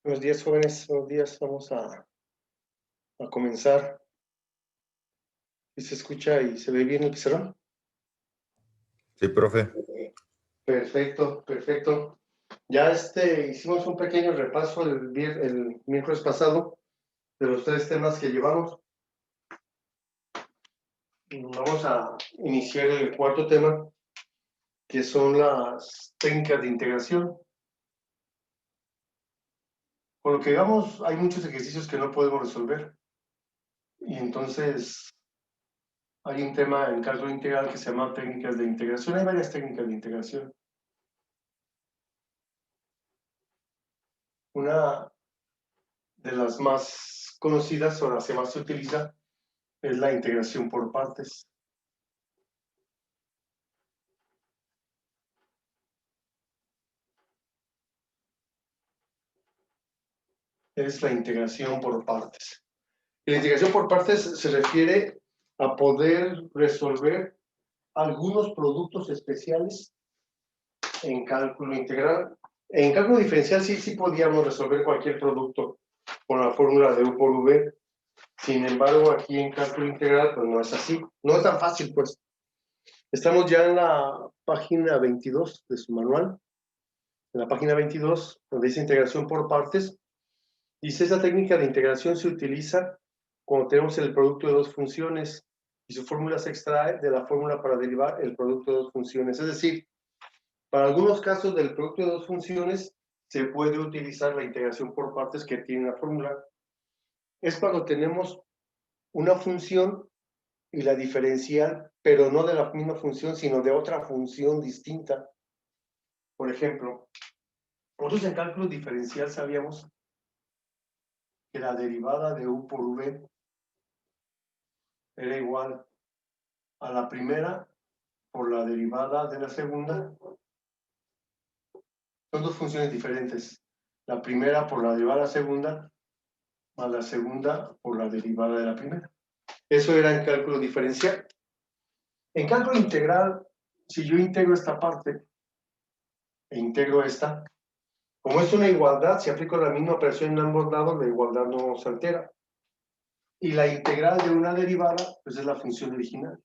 Buenos días, jóvenes. Buenos días. Vamos a comenzar. ¿Y se escucha y se ve bien el pizarrón? Sí, profe. Perfecto, perfecto. Ya hicimos un pequeño repaso el miércoles pasado de los 3 temas que llevamos. Vamos a iniciar el cuarto tema, que son las técnicas de integración. Por lo que digamos, hay muchos ejercicios que no podemos resolver. Y entonces hay un tema en cálculo integral que se llama técnicas de integración. Hay varias técnicas de integración. Una de las más conocidas o las que más se utiliza es la integración por partes. Es la integración por partes. Y la integración por partes se refiere a poder resolver algunos productos especiales en cálculo integral. En cálculo diferencial sí podíamos resolver cualquier producto con la fórmula de U por V. Sin embargo, aquí en cálculo integral, pues no es así. No es tan fácil, pues. Estamos ya en la página 22 de su manual. En la página 22, donde dice integración por partes, dice: esa técnica de integración se utiliza cuando tenemos el producto de dos funciones y su fórmula se extrae de la fórmula para derivar el producto de dos funciones. Es decir, para algunos casos del producto de dos funciones se puede utilizar la integración por partes que tiene la fórmula. Es cuando tenemos una función y la diferencial, pero no de la misma función, sino de otra función distinta. Por ejemplo, nosotros en cálculo diferencial sabíamos que la derivada de U por V era igual a la primera por la derivada de la segunda. Son dos funciones diferentes. La primera por la derivada de la segunda, más la segunda por la derivada de la primera. Eso era en cálculo diferencial. En cálculo integral, si yo integro esta parte e integro esta, como es una igualdad, si aplico la misma operación en ambos lados, la igualdad no se altera. Y la integral de una derivada, pues es la función original.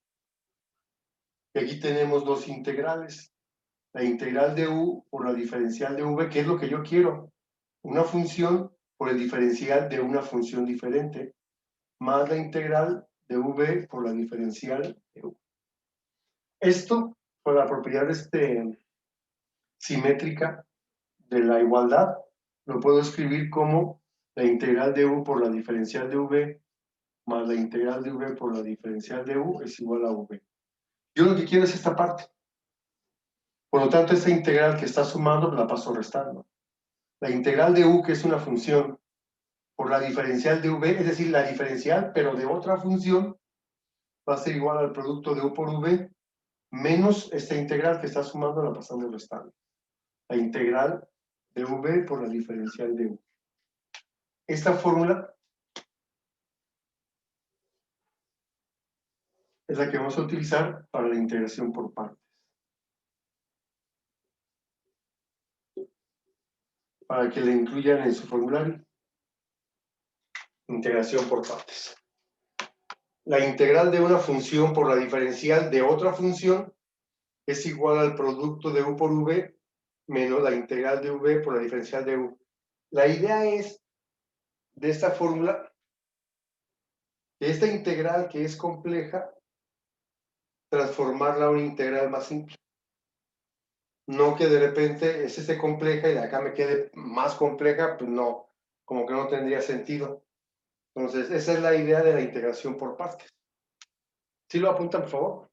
Y aquí tenemos dos integrales. La integral de U por la diferencial de V, que es lo que yo quiero. Una función por el diferencial de una función diferente, más la integral de V por la diferencial de U. Esto, por la propiedad simétrica de la igualdad, lo puedo escribir como la integral de U por la diferencial de V más la integral de V por la diferencial de U es igual a V. Yo lo que quiero es esta parte. Por lo tanto, esta integral que está sumando la paso restando. La integral de U, que es una función, por la diferencial de V, es decir, la diferencial, pero de otra función, va a ser igual al producto de U por V, menos esta integral que está sumando la pasamos restando. La integral de V por la diferencial de U. Esta fórmula es la que vamos a utilizar para la integración por partes. Para que la incluyan en su formulario. Integración por partes. La integral de una función por la diferencial de otra función es igual al producto de U por V menos la integral de V por la diferencial de U. La idea es, de esta fórmula, que esta integral que es compleja, transformarla a una integral más simple. No que de repente esté compleja y de acá me quede más compleja, pues no, como que no tendría sentido. Entonces, esa es la idea de la integración por partes. ¿Sí lo apuntan, por favor?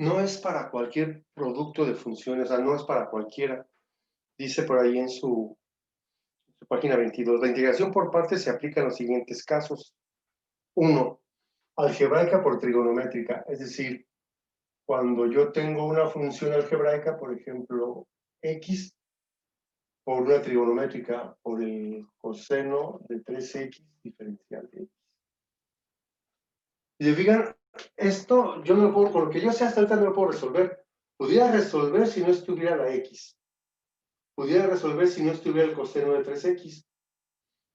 no es para cualquier producto de funciones, o sea, no es para cualquiera. Dice por ahí en su página 22, la integración por partes se aplica en los siguientes casos. 1. Algebraica por trigonométrica, es decir, cuando yo tengo una función algebraica, por ejemplo, x, por una trigonométrica, por el coseno de 3x diferencial de x. Y se fijan, esto yo no lo puedo, con lo que yo sé hasta ahorita no lo puedo resolver. Pudiera resolver si no estuviera la x. Pudiera resolver si no estuviera el coseno de 3x.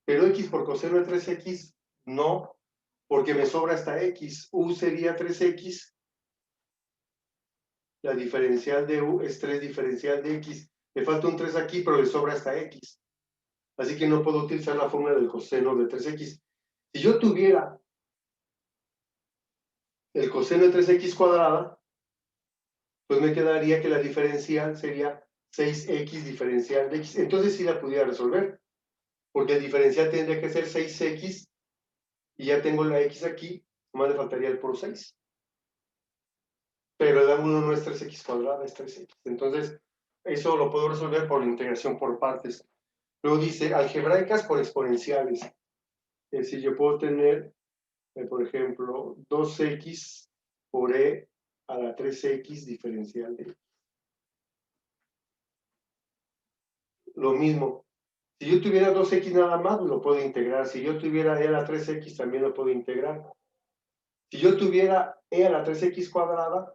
Pero x por coseno de 3x, no, porque me sobra esta x. U sería 3x. La diferencial de u es 3 diferencial de x. Le falta un 3 aquí, pero le sobra esta x. Así que no puedo utilizar la fórmula del coseno de 3x. Si yo tuviera el coseno de 3x cuadrada, pues me quedaría que la diferencial sería 6x diferencial de x. Entonces sí la pudiera resolver, porque el diferencial tendría que ser 6x y ya tengo la x aquí, nomás le faltaría el por 6. Pero el ángulo no es 3x cuadrada, es 3x. Entonces, eso lo puedo resolver por la integración por partes. Luego dice algebraicas por exponenciales. Es decir, yo puedo tener, por ejemplo, 2x por e a la 3x diferencial de x. Lo mismo. Si yo tuviera 2x nada más, lo puedo integrar. Si yo tuviera e a la 3x, también lo puedo integrar. Si yo tuviera e a la 3x cuadrada,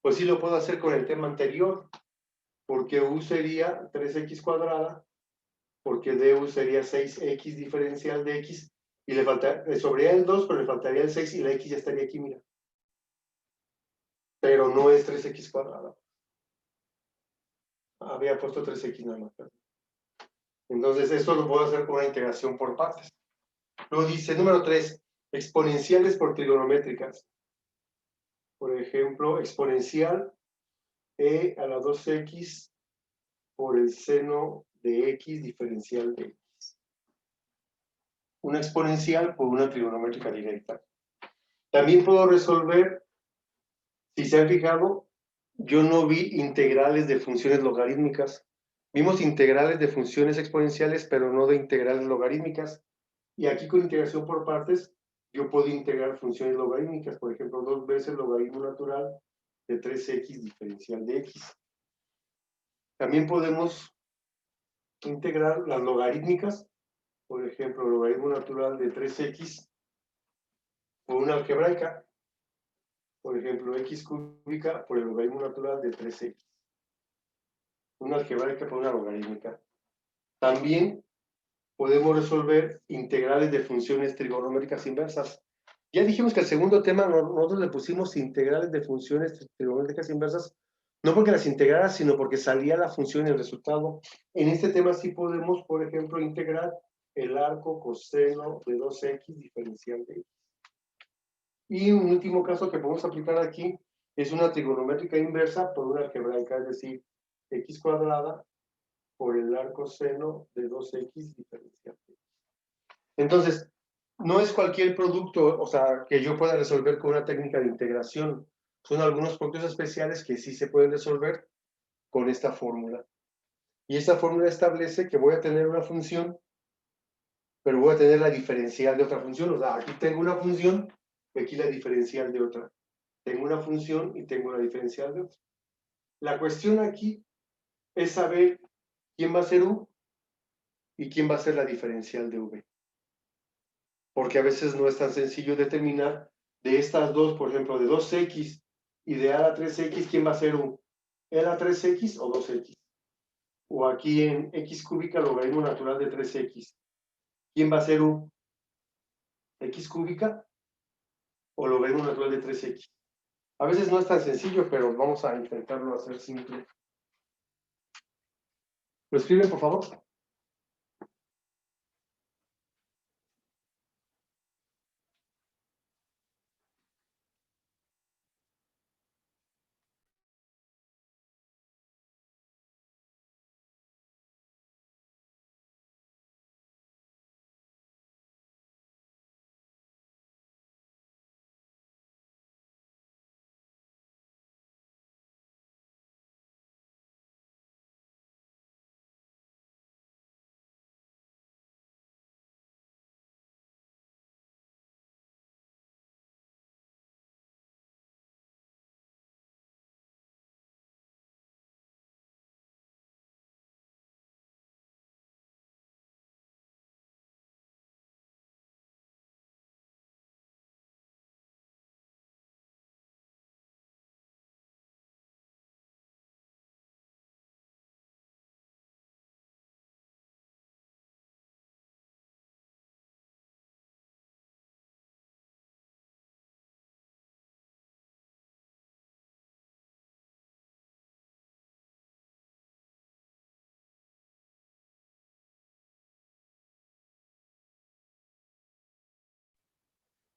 pues sí lo puedo hacer con el tema anterior, porque u sería 3x cuadrada, porque du sería 6x diferencial de x, y le sobraría el 2, pero le faltaría el 6 y la x ya estaría aquí, mira. Pero no es 3x cuadrada. Había puesto 3x nada más. Entonces, esto lo puedo hacer con una integración por partes. Luego dice, número 3, exponenciales por trigonométricas. Por ejemplo, exponencial e a la 2x por el seno de x diferencial de x. Una exponencial por una trigonométrica directa. También puedo resolver, si se han fijado, yo no vi integrales de funciones logarítmicas. Vimos integrales de funciones exponenciales, pero no de integrales logarítmicas. Y aquí con integración por partes, yo puedo integrar funciones logarítmicas, por ejemplo, 2 veces logaritmo natural de 3x diferencial de x. También podemos integrar las logarítmicas, por ejemplo, logaritmo natural de 3x por una algebraica, por ejemplo, x cúbica por el logaritmo natural de 3x. Una algebraica por una logarítmica. También podemos resolver integrales de funciones trigonométricas inversas. Ya dijimos que el segundo tema nosotros le pusimos integrales de funciones trigonométricas inversas, no porque las integrara, sino porque salía la función y el resultado. En este tema sí podemos, por ejemplo, integrar el arco coseno de 2x diferencial de x. Y un último caso que podemos aplicar aquí es una trigonométrica inversa por una algebraica, es decir, x cuadrada por el arco seno de 2x diferencial de x. Entonces, no es cualquier producto, o sea, que yo pueda resolver con una técnica de integración. Son algunos productos especiales que sí se pueden resolver con esta fórmula. Y esta fórmula establece que voy a tener una función, pero voy a tener la diferencial de otra función. O sea, aquí tengo una función y aquí la diferencial de otra. Tengo una función y tengo la diferencial de otra. La cuestión aquí es saber quién va a ser u y quién va a ser la diferencial de v. Porque a veces no es tan sencillo determinar de estas dos, por ejemplo, de 2x y de a la 3x, ¿quién va a ser un e a la 3x o 2x? O aquí en x cúbica, logaritmo natural de 3x. ¿Quién va a ser un x cúbica o logaritmo natural de 3x? A veces no es tan sencillo, pero vamos a intentarlo hacer simple. ¿Lo escriben, por favor?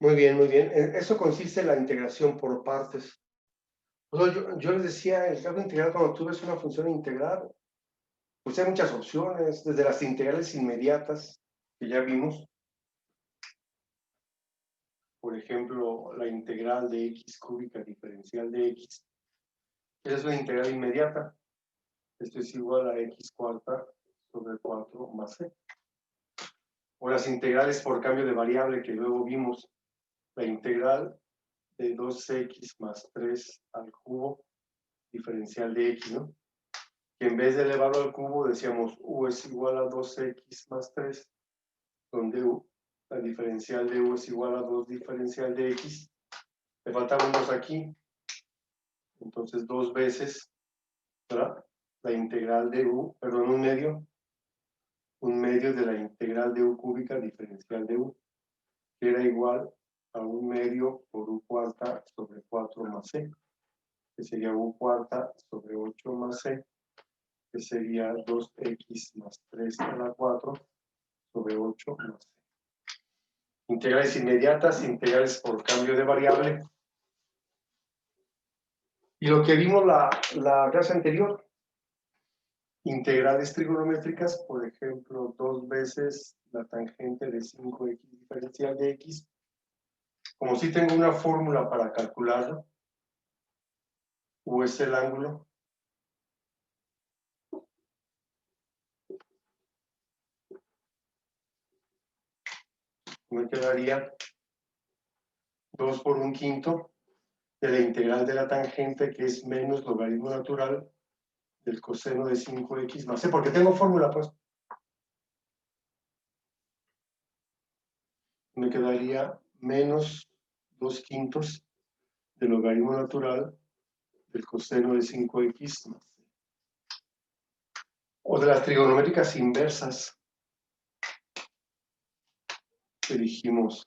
Muy bien, muy bien. Eso consiste en la integración por partes. Pues, yo les decía, el cálculo integral, cuando tú ves una función integral, pues hay muchas opciones, desde las integrales inmediatas, que ya vimos, por ejemplo, la integral de x cúbica diferencial de x, esa es una integral inmediata. Esto es igual a x cuarta sobre 4 más c. O las integrales por cambio de variable que luego vimos, la integral de 2x más 3 al cubo diferencial de x, ¿no? Que en vez de elevarlo al cubo decíamos u es igual a 2x más 3, donde la diferencial de u es igual a 2 diferencial de x. Le faltaban unos aquí, entonces 2 veces, ¿verdad? La integral de u, perdón, un medio de la integral de u cúbica diferencial de u, que era igual a un medio por u cuarta sobre 4 más c, que sería u cuarta sobre 8 más c, que sería 2x más 3 a la 4 sobre 8 más c. Integrales inmediatas, integrales por cambio de variable. Y lo que vimos la clase anterior, integrales trigonométricas, por ejemplo, 2 veces la tangente de 5x diferencial de x. Como si tengo una fórmula para calcularlo, u es el ángulo, me quedaría 2 por 1/5 de la integral de la tangente, que es menos logaritmo natural del coseno de 5x más c, porque tengo fórmula, pues. Me quedaría menos 2/5 del logaritmo natural del coseno de 5x más c. O de las trigonométricas inversas, que dijimos,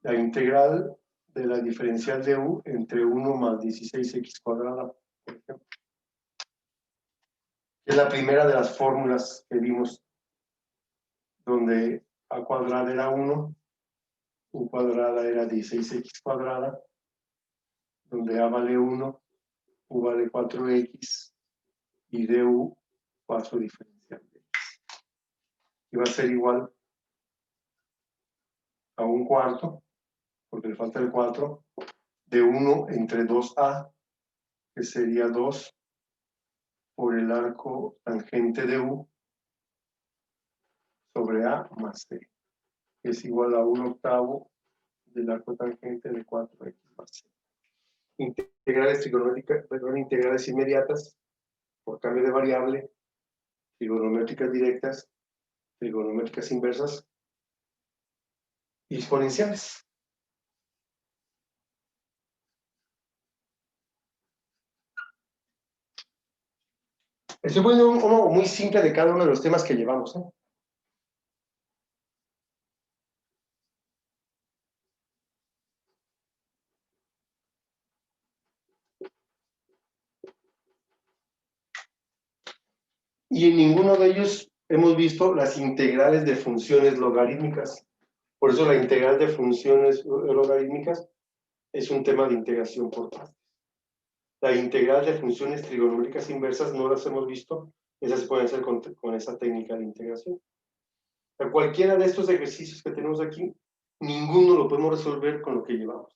la integral de la diferencial de u entre 1 más 16x cuadrada, por ejemplo. Es la primera de las fórmulas que vimos, donde a cuadrada era 1, u cuadrada era 16x cuadrada, donde a vale 1, u vale 4x, y du 4 diferencial de x. Y va a ser igual a un cuarto, porque le falta el 4, de 1 entre 2a, que sería 2 por el arco tangente de u sobre a más c, que es igual a 1/8 del arco tangente de 4x más c. Integrales trigonométricas, perdón, integrales inmediatas por cambio de variable, trigonométricas directas, trigonométricas inversas y exponenciales. Estoy poniendo uno muy simple de cada uno de los temas que llevamos, ¿eh? Y en ninguno de ellos hemos visto las integrales de funciones logarítmicas. Por eso la integral de funciones logarítmicas es un tema de integración por partes. La integral de funciones trigonométricas inversas no las hemos visto, esas se pueden hacer con esa técnica de integración. O sea, cualquiera de estos ejercicios que tenemos aquí, ninguno lo podemos resolver con lo que llevamos.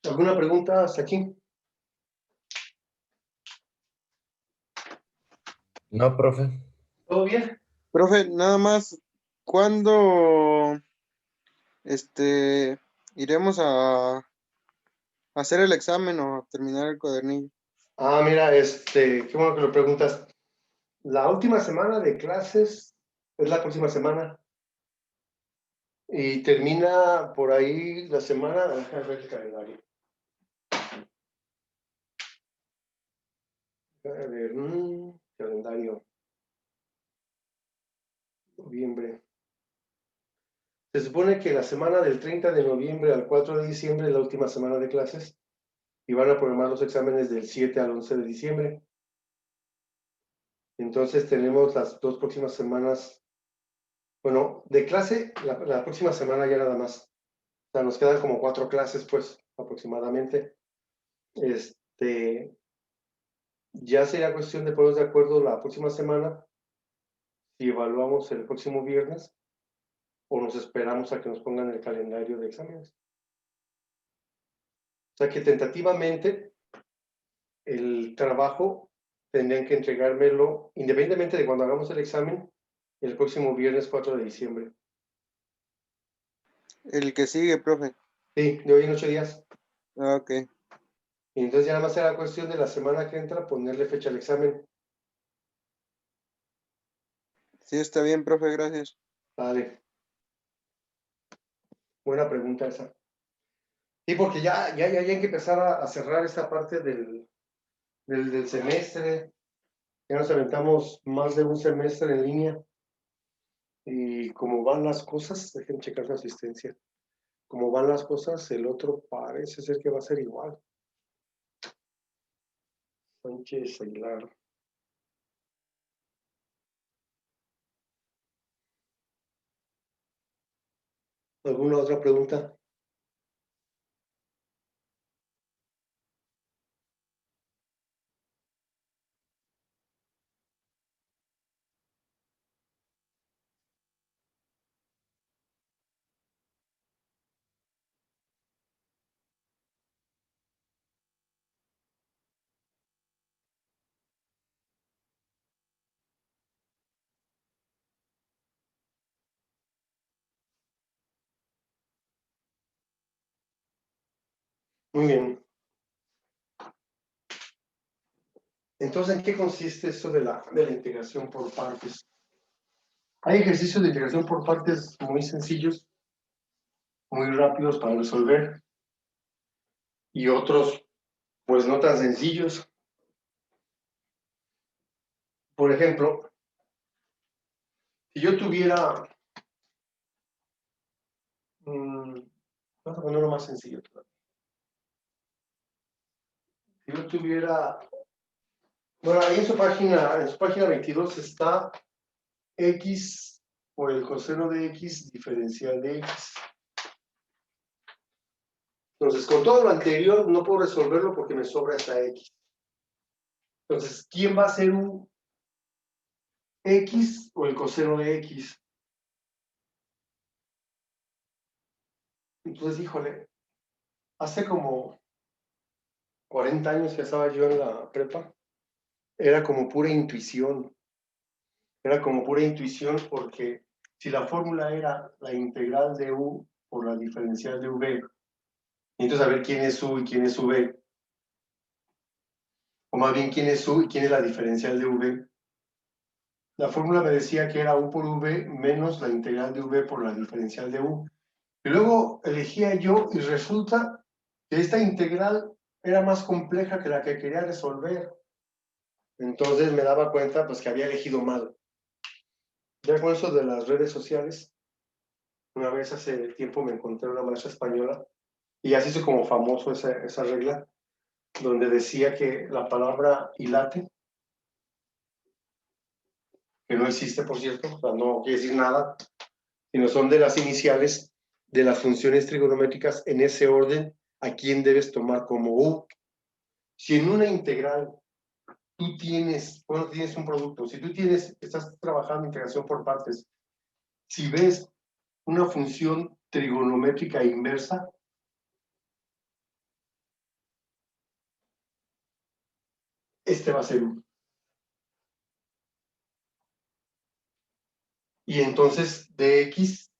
¿Alguna pregunta hasta aquí? No, profe. ¿Todo bien? Profe, nada más, ¿cuándo iremos a hacer el examen o a terminar el cuadernillo? Ah, mira, qué bueno que lo preguntas. La última semana de clases es la próxima semana y termina por ahí la semana, déjame ver el calendario. A ver, calendario, noviembre. Se supone que la semana del 30 de noviembre al 4 de diciembre es la última semana de clases y van a programar los exámenes del 7 al 11 de diciembre. Entonces tenemos las 2 próximas semanas, bueno, de clase, la próxima semana ya nada más. O sea, nos quedan como 4 clases, pues, aproximadamente. Ya sería cuestión de ponernos de acuerdo la próxima semana si evaluamos el próximo viernes o nos esperamos a que nos pongan el calendario de exámenes. O sea que tentativamente el trabajo tendrían que entregármelo, independientemente de cuando hagamos el examen, el próximo viernes 4 de diciembre. El que sigue, profe. Sí, de hoy en 8 días. Ah, ok. Y entonces ya nada más será cuestión de la semana que entra ponerle fecha al examen. Sí, está bien, profe, gracias. Vale. Buena pregunta esa. Sí, porque ya hay que empezar a cerrar esta parte del semestre. Ya nos aventamos más de un semestre en línea. Y como van las cosas, dejen checar su asistencia. Como van las cosas, el otro parece ser que va a ser igual. Sánchez Aguilar. ¿Alguna otra pregunta? Muy bien. Entonces, ¿en qué consiste esto de la integración por partes? Hay ejercicios de integración por partes muy sencillos, muy rápidos para resolver, y otros, pues no tan sencillos. Por ejemplo, si yo tuviera, vamos a ponerlo más sencillo todavía. Si yo tuviera, bueno, ahí en su página 22 está x por el coseno de x diferencial de x. Entonces, con todo lo anterior no puedo resolverlo porque me sobra esta x. Entonces, ¿quién va a ser un x o el coseno de x? Entonces, híjole, hace como 40 años que estaba yo en la prepa, era como pura intuición. Era como pura intuición porque si la fórmula era la integral de u por la diferencial de v, y entonces a ver quién es u y quién es v, o más bien quién es u y quién es la diferencial de v. La fórmula me decía que era u por v menos la integral de v por la diferencial de u. Y luego elegía yo y resulta que esta integral era más compleja que la que quería resolver. Entonces me daba cuenta pues que había elegido mal. Ya con eso de las redes sociales, una vez hace tiempo me encontré una maestra española y así hizo como famoso esa regla, donde decía que la palabra hilate, que no existe por cierto, o sea, no quiere decir nada, sino son de las iniciales de las funciones trigonométricas en ese orden a quién debes tomar como u. Si en una integral tú tienes un producto, si tú estás trabajando integración por partes, si ves una función trigonométrica inversa, este va a ser U. Y entonces dx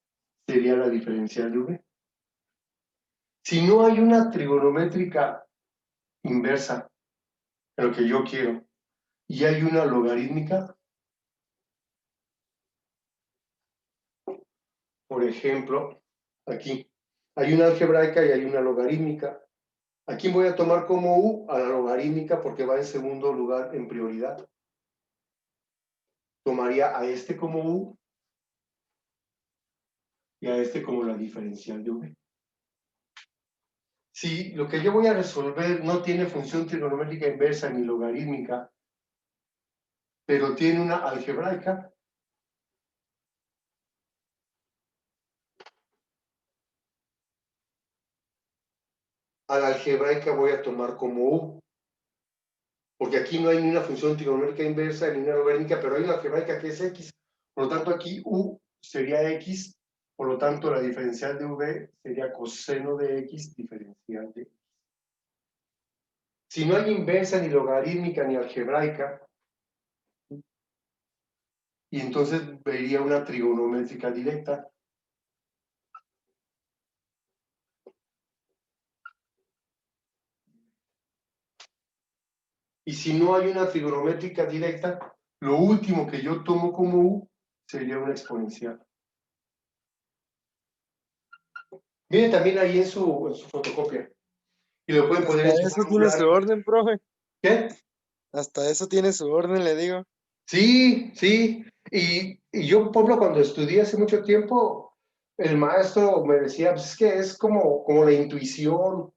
sería la diferencial de V. Si no hay una trigonométrica inversa en lo que yo quiero y hay una logarítmica, por ejemplo, aquí hay una algebraica y hay una logarítmica. Aquí voy a tomar como U a la logarítmica porque va en segundo lugar en prioridad. Tomaría a este como U y a este como la diferencial de V. Si lo que yo voy a resolver no tiene función trigonométrica inversa ni logarítmica, pero tiene una algebraica, a la algebraica voy a tomar como U, porque aquí no hay ni una función trigonométrica inversa ni una logarítmica, pero hay una algebraica que es X. Por lo tanto, aquí U sería X, por lo tanto, la diferencial de V sería coseno de X diferencial de X. Si no hay inversa, ni logarítmica, ni algebraica, y entonces vería una trigonométrica directa. Y si no hay una trigonométrica directa, lo último que yo tomo como U sería una exponencial. Miren también ahí en su fotocopia. Y lo pueden poner en Hasta su eso tiene su formulario. orden, profe. ¿Qué? Hasta eso tiene su orden, le digo. Sí, sí. Y yo, por ejemplo, cuando estudié hace mucho tiempo, el maestro me decía, pues es que es como la intuición,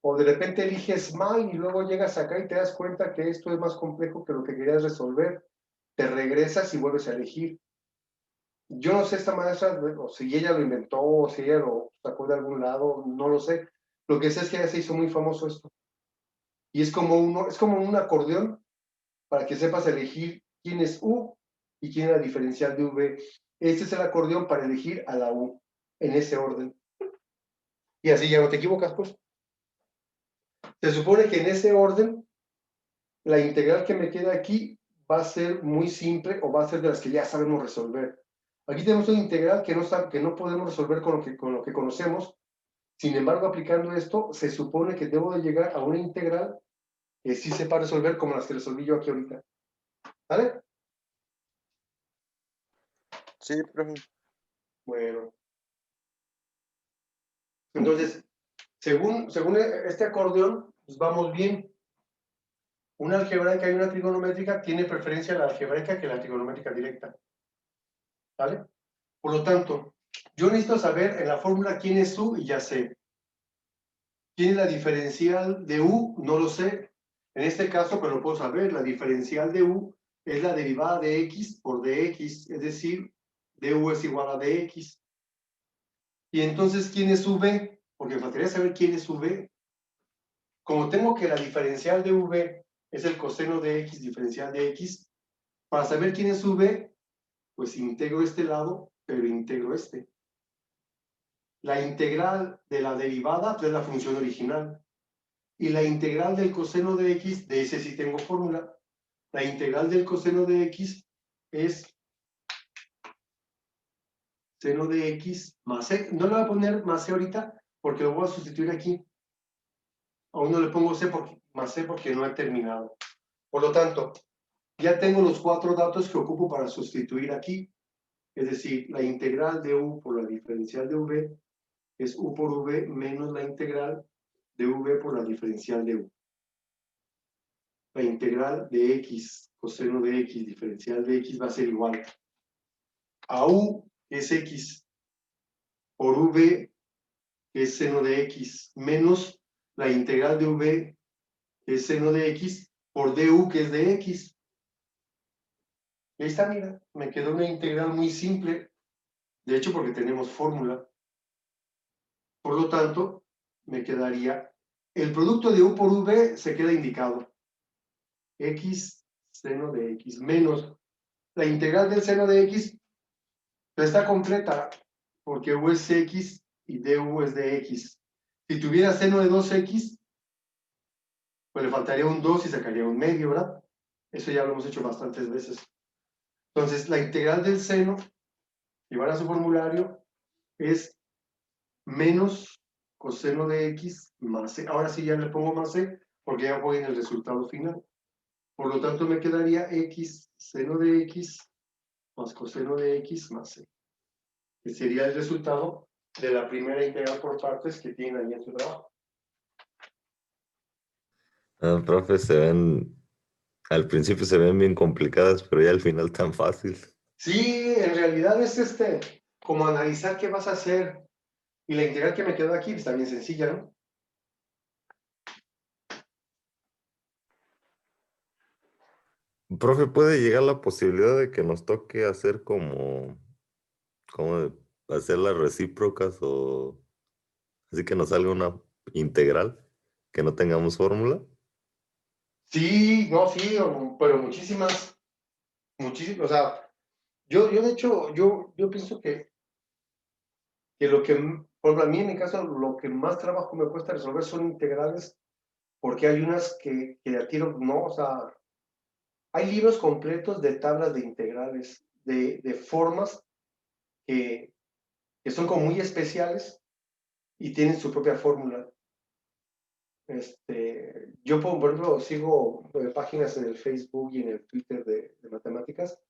o de repente eliges mal y luego llegas acá y te das cuenta que esto es más complejo que lo que querías resolver. Te regresas y vuelves a elegir. Yo no sé esta maestra, o si ella lo inventó, o si ella lo sacó de algún lado, no lo sé. Lo que sé es que ya se hizo muy famoso esto. Y es como un acordeón para que sepas elegir quién es U y quién es la diferencial de V. Este es el acordeón para elegir a la U, en ese orden. Y así ya no te equivocas, pues. Se supone que en ese orden, la integral que me queda aquí va a ser muy simple o va a ser de las que ya sabemos resolver. Aquí tenemos una integral que no podemos resolver con lo que conocemos. Sin embargo, aplicando esto, se supone que debo de llegar a una integral que sí sepa resolver como las que resolví yo aquí ahorita. ¿Vale? Sí, profe. Bueno. Entonces, según este acordeón, pues vamos bien. Una algebraica y una trigonométrica tiene preferencia la algebraica que la trigonométrica directa. ¿Vale? Por lo tanto, yo necesito saber en la fórmula quién es U y ya sé. ¿Quién es la diferencial de U? No lo sé. En este caso, pero lo puedo saber, la diferencial de U es la derivada de X por dx, es decir, du es igual a dx. Y entonces, ¿quién es V? Porque me faltaría saber quién es V. Como tengo que la diferencial de V es el coseno de X diferencial de X, para saber quién es V, pues integro este lado, pero integro este. La integral de la derivada pues, es la función original. Y la integral del coseno de X, de ese sí tengo fórmula. La integral del coseno de X es seno de X más C. No le voy a poner más C ahorita porque lo voy a sustituir aquí. Aún no le pongo más C porque no he terminado. Por lo tanto, ya tengo los 4 datos que ocupo para sustituir aquí. Es decir, la integral de U por la diferencial de V es U por V menos la integral de V por la diferencial de U. La integral de X, coseno de X, diferencial de X va a ser igual a U, que es X, por V, que es seno de X, menos la integral de V, que es seno de X, por du, que es de X. Y ahí está, mira, me quedó una integral muy simple, de hecho porque tenemos fórmula. Por lo tanto, me quedaría, el producto de U por V se queda indicado. X seno de X menos la integral del seno de X está completa porque U es X y du es de X. Si tuviera seno de 2X, pues le faltaría un 2 y sacaría un medio, ¿verdad? Eso ya lo hemos hecho bastantes veces. Entonces, la integral del seno, y van a su formulario, es menos coseno de x más c. Ahora sí ya le pongo más c, porque ya voy en el resultado final. Por lo tanto, me quedaría x seno de x más coseno de x más c, que sería el resultado de la primera integral por partes que tienen ahí en su trabajo. Ah, profe, al principio se ven bien complicadas, pero ya al final tan fácil. Sí, en realidad es como analizar qué vas a hacer. Y la integral que me quedó aquí está bien sencilla, ¿no? Profe, ¿puede llegar la posibilidad de que nos toque hacer como hacer las recíprocas o así que nos salga una integral, que no tengamos fórmula? Sí, no, sí, pero muchísimas, o sea, yo de hecho, yo pienso que lo que, por ejemplo, a mí en mi caso, lo que más trabajo me cuesta resolver son integrales, porque hay unas que a tiro, no, o sea, hay libros completos de tablas de integrales, de formas que, que son como muy especiales y tienen su propia fórmula. Yo, por ejemplo, sigo páginas en el Facebook y en el Twitter de matemáticas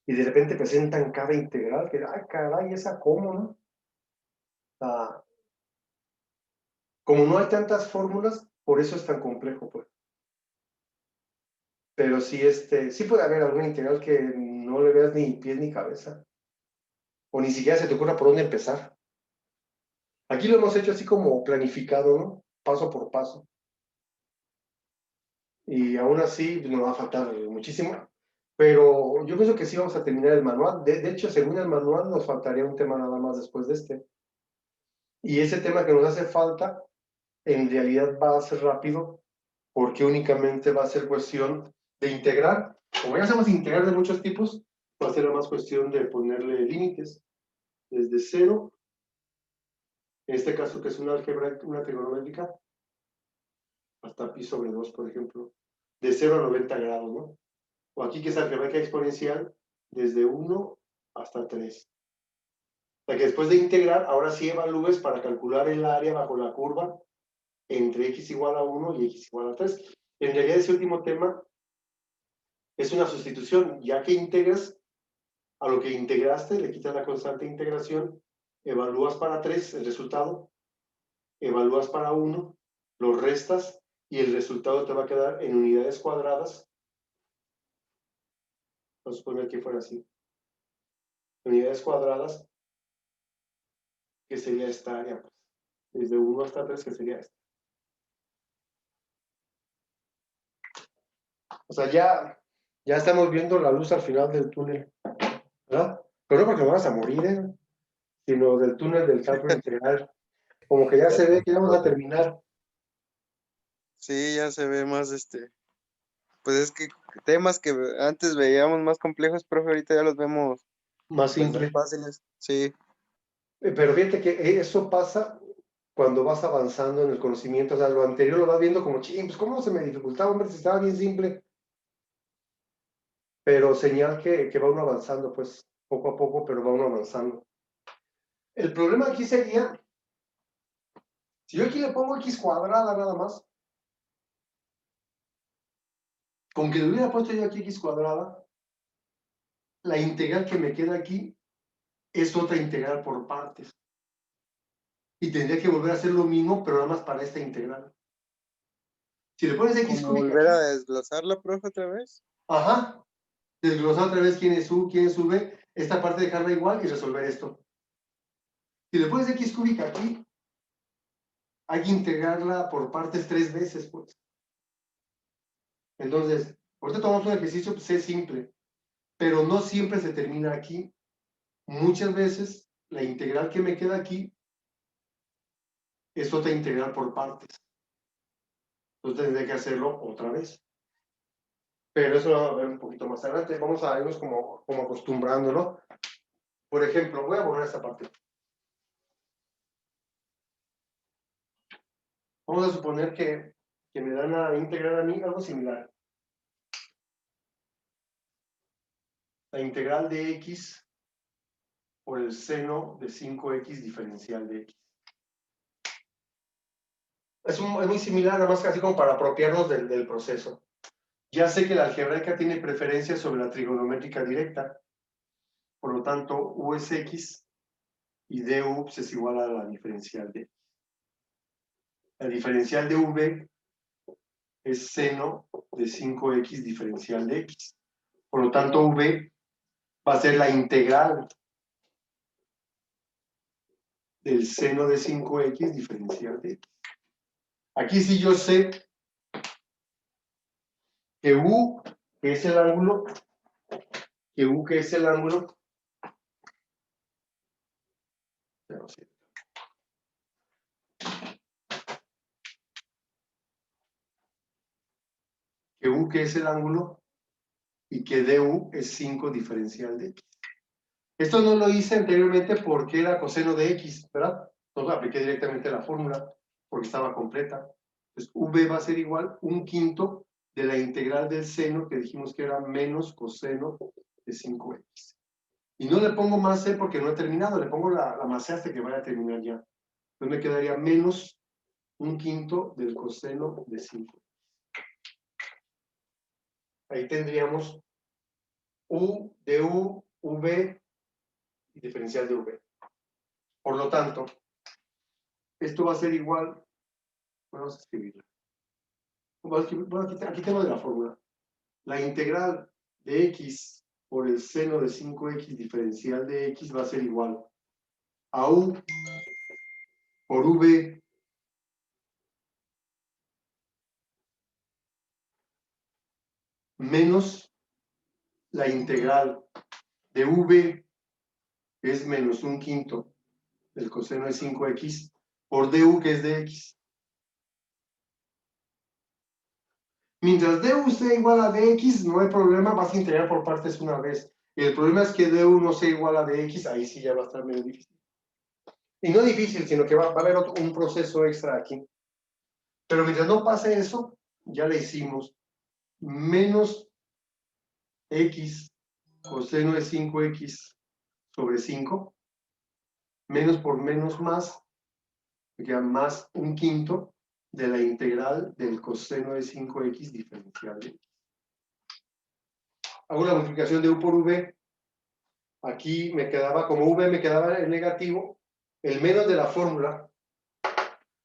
y de repente presentan cada integral que, ay, caray, ¿esa cómo, no? Ah, como no hay tantas fórmulas, por eso es tan complejo, pues. Pero sí, sí puede haber alguna integral que no le veas ni pies ni cabeza, o ni siquiera se te ocurra por dónde empezar. Aquí lo hemos hecho así como planificado, ¿no? Paso por paso. Y aún así nos va a faltar muchísimo. Pero yo pienso que sí vamos a terminar el manual. De hecho, según el manual, nos faltaría un tema nada más después de este. Y ese tema que nos hace falta, en realidad va a ser rápido, porque únicamente va a ser cuestión de integrar. Como ya sabemos integrar de muchos tipos, va a ser más cuestión de ponerle límites desde cero, en este caso que es una álgebra, una trigonométrica, hasta pi sobre 2, por ejemplo, de 0 a 90 grados, ¿no? O aquí que es algebraica exponencial, desde 1 hasta 3. O sea que después de integrar, ahora sí evalúes para calcular el área bajo la curva entre x igual a 1 y x igual a 3. En realidad ese último tema es una sustitución, ya que integras a lo que integraste, le quitas la constante de integración, evalúas para 3 el resultado, evalúas para 1, lo restas y el resultado te va a quedar en unidades cuadradas. Vamos a suponer que fuera así. Unidades cuadradas, que sería esta área, pues, desde 1 hasta 3, que sería esta. O sea, ya estamos viendo la luz al final del túnel, ¿verdad? Pero no porque nos vamos a morir, sino del túnel del cálculo integral. Como que ya se ve que ya vamos a terminar. Sí, ya se ve más pues es que temas que antes veíamos más complejos, profe, ahorita ya los vemos Más pues más simple. fáciles. Sí, Pero fíjate que eso pasa cuando vas avanzando en el conocimiento. O sea, lo anterior lo vas viendo como, ching, pues cómo se me dificultaba, hombre, si estaba bien simple. Pero señal que va uno avanzando, pues, poco a poco, pero va uno avanzando. El problema aquí sería, si yo aquí le pongo x cuadrada nada más, con que le hubiera puesto yo aquí x cuadrada, la integral que me queda aquí es otra integral por partes. Y tendría que volver a hacer lo mismo, pero nada más para esta integral. Si le pones x como cúbica volver a aquí, desglosarla, profe, otra vez. ajá, desglosar otra vez quién es u, quién es v, esta parte dejarla igual y resolver esto. Si le pones x cúbica aquí, hay que integrarla por partes 3 veces, pues. Entonces, ahorita tomamos un ejercicio, pues es simple, pero no siempre se termina aquí. Muchas veces la integral que me queda aquí es otra integral por partes. Entonces tendré que hacerlo otra vez. Pero eso lo vamos a ver un poquito más adelante. Vamos a irnos como acostumbrando, ¿no? Por ejemplo, voy a borrar esta parte. Vamos a suponer que me dan a integrar a mí algo similar. la integral de x por el seno de 5x diferencial de x. Es muy similar, nada más casi como para apropiarnos del proceso. Ya sé que la algebraica tiene preferencia sobre la trigonométrica directa, por lo tanto, u es x y du pues, es igual a la diferencial de x. La diferencial de v es seno de 5x diferencial de x. Por lo tanto, v va a ser la integral del seno de 5x diferencial de x. Aquí sí yo sé que u, que es el ángulo, que es el ángulo y que du es 5 diferencial de x. Esto no lo hice anteriormente porque era coseno de x, ¿verdad? Entonces apliqué directamente la fórmula porque estaba completa. Entonces v va a ser igual 1/5 de la integral del seno que dijimos que era menos coseno de 5x. Y no le pongo más c porque no he terminado, le pongo la más c hasta que vaya a terminar ya. Entonces me quedaría menos 1/5 del coseno de 5. Ahí tendríamos u de u, v y diferencial de v. Por lo tanto, esto va a ser igual, vamos a escribirlo. Bueno, aquí tengo de la fórmula. La integral de x por el seno de 5x diferencial de x va a ser igual a u por v menos la integral de v, que es menos 1/5 del coseno de 5x, por du, que es de x. Mientras du sea igual a dx, no hay problema, vas a integrar por partes una vez. Y el problema es que du no sea igual a dx, ahí sí ya va a estar medio difícil. Y no difícil, sino que va a haber un proceso extra aquí. Pero mientras no pase eso, ya le hicimos menos x coseno de 5x sobre 5, menos por menos más, me queda más 1/5 de la integral del coseno de 5x diferencial de x. Hago la multiplicación de u por v. Aquí me quedaba, como v me quedaba en negativo, el menos de la fórmula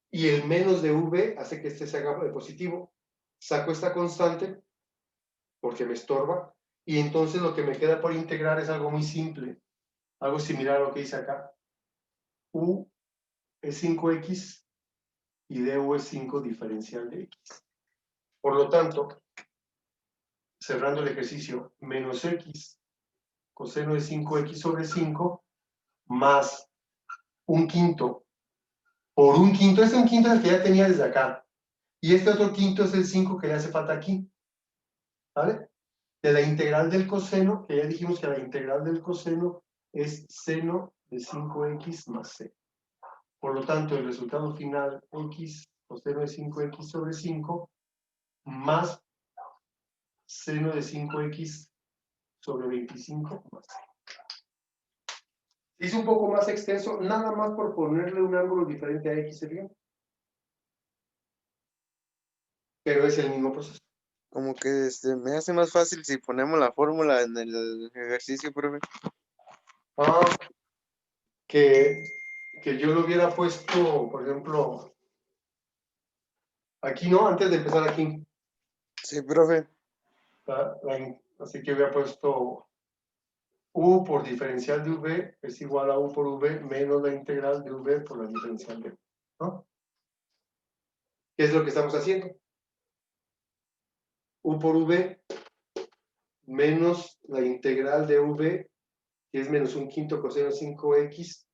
y el menos de v hace que este se haga positivo. Saco esta constante porque me estorba y entonces lo que me queda por integrar es algo muy simple, algo similar a lo que hice acá. U es 5x y du es 5 diferencial de x. Por lo tanto, cerrando el ejercicio, menos x coseno de 5x sobre 5 más 1/5 por 1/5, este 1/5 es el que ya tenía desde acá. Y este otro quinto es el 5 que le hace falta aquí. ¿Vale? De la integral del coseno, que ya dijimos que la integral del coseno es seno de 5x más c. Por lo tanto, el resultado final, x coseno de 5x sobre 5, más seno de 5x sobre 25 más c. Es un poco más extenso, nada más por ponerle un ángulo diferente a x sería. Pero es el mismo proceso. Como que me hace más fácil si ponemos la fórmula en el ejercicio, profe. Ah, que yo lo hubiera puesto, por ejemplo, aquí, ¿no? Antes de empezar aquí. Sí, profe. Así que hubiera puesto u por diferencial de v es igual a u por v menos la integral de v por la diferencial de v, ¿no? ¿Qué es lo que estamos haciendo? U por v menos la integral de v, que es menos 1/5 coseno de 5x,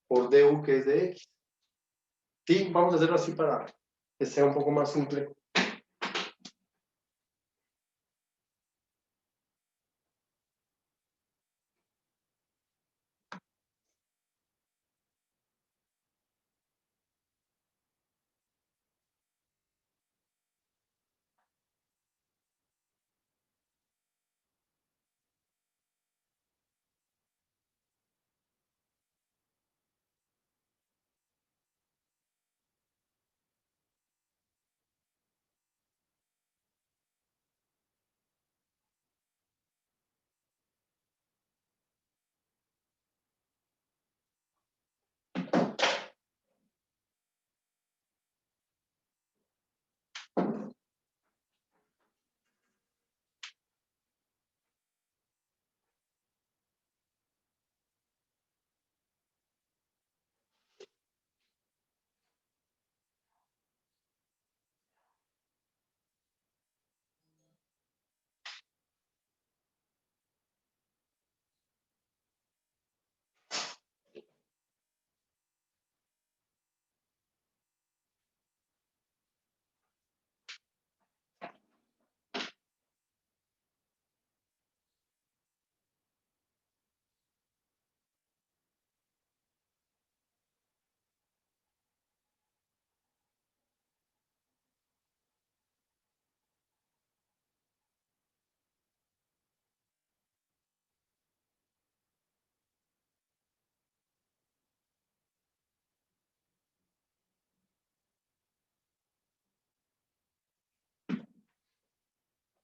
por du, que es de x. Sí, vamos a hacerlo así para que sea un poco más simple.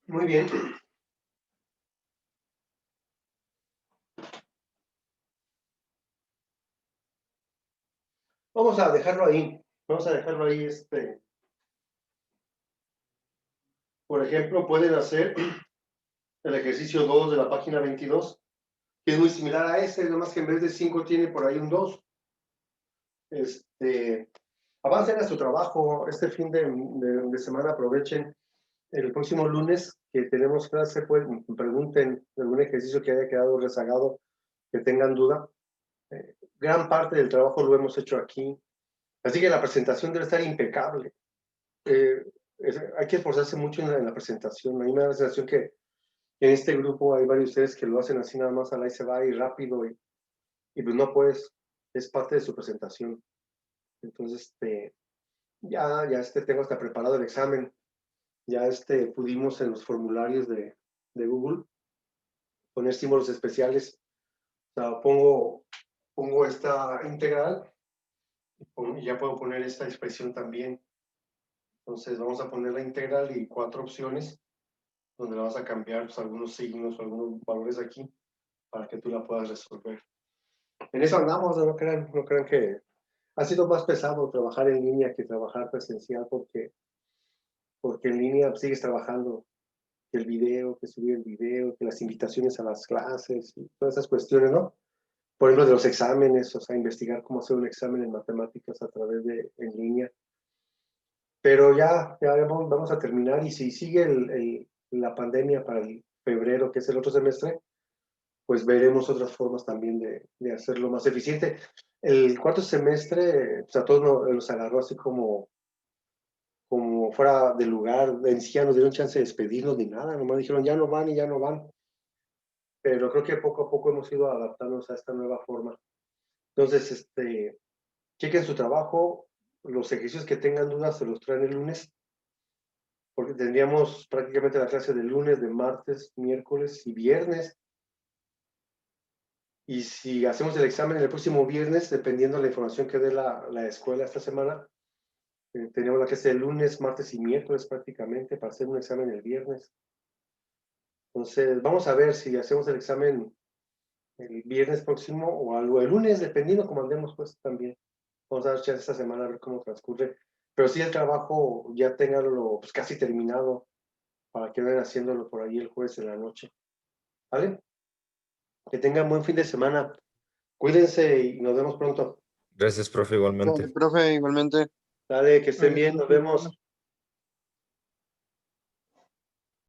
Muy bien. Vamos a dejarlo ahí. Vamos a dejarlo ahí. Por ejemplo, pueden hacer el ejercicio 2 de la página 22, que es muy similar a este, nada más que en vez de 5 tiene por ahí un 2. Avancen a su trabajo. Este fin de semana aprovechen. El próximo lunes que tenemos clase, pues pregunten algún ejercicio que haya quedado rezagado, que tengan duda. Gran parte del trabajo lo hemos hecho aquí. Así que la presentación debe estar impecable. Hay que esforzarse mucho en la presentación. A mí me da la sensación que en este grupo hay varios de ustedes que lo hacen así nada más, al ahí se va y rápido, y pues no puedes, es parte de su presentación. Entonces, ya tengo hasta preparado el examen. Ya pudimos en los formularios de Google poner símbolos especiales. O sea, pongo esta integral y ya puedo poner esta expresión también. Entonces vamos a poner la integral y 4 opciones donde le vas a cambiar pues, algunos signos o algunos valores aquí para que tú la puedas resolver. En eso andamos, no crean que ha sido más pesado trabajar en línea que trabajar presencial, porque en línea pues, sigues trabajando que el video, que subir el video, que las invitaciones a las clases y todas esas cuestiones, ¿no? Por ejemplo, de los exámenes, o sea, investigar cómo hacer un examen en matemáticas a través de en línea. Pero ya vamos a terminar, y si sigue la pandemia para el febrero, que es el otro semestre, pues veremos otras formas también de hacerlo más eficiente. El cuarto semestre, pues a todos nos agarró así como fuera de lugar, en sí ya nos dieron chance de despedirnos ni nada, nomás dijeron ya no van y ya no van. Pero creo que poco a poco hemos ido adaptándonos a esta nueva forma. Entonces, chequen su trabajo, los ejercicios que tengan dudas se los traen el lunes, porque tendríamos prácticamente la clase de lunes, de martes, miércoles y viernes. Y si hacemos el examen el próximo viernes, dependiendo de la información que dé la escuela esta semana, tenemos la clase de lunes, martes y miércoles prácticamente para hacer un examen el viernes. Entonces, vamos a ver si hacemos el examen el viernes próximo o algo el lunes, dependiendo como andemos, pues también. Vamos a ver chance esta semana a ver cómo transcurre. Pero sí el trabajo ya tenganlo pues, casi terminado para que vayan haciéndolo por ahí el jueves en la noche. ¿Vale? Que tengan buen fin de semana. Cuídense y nos vemos pronto. Gracias, profe, igualmente. Profe, igualmente. Dale, que estén bien, nos vemos.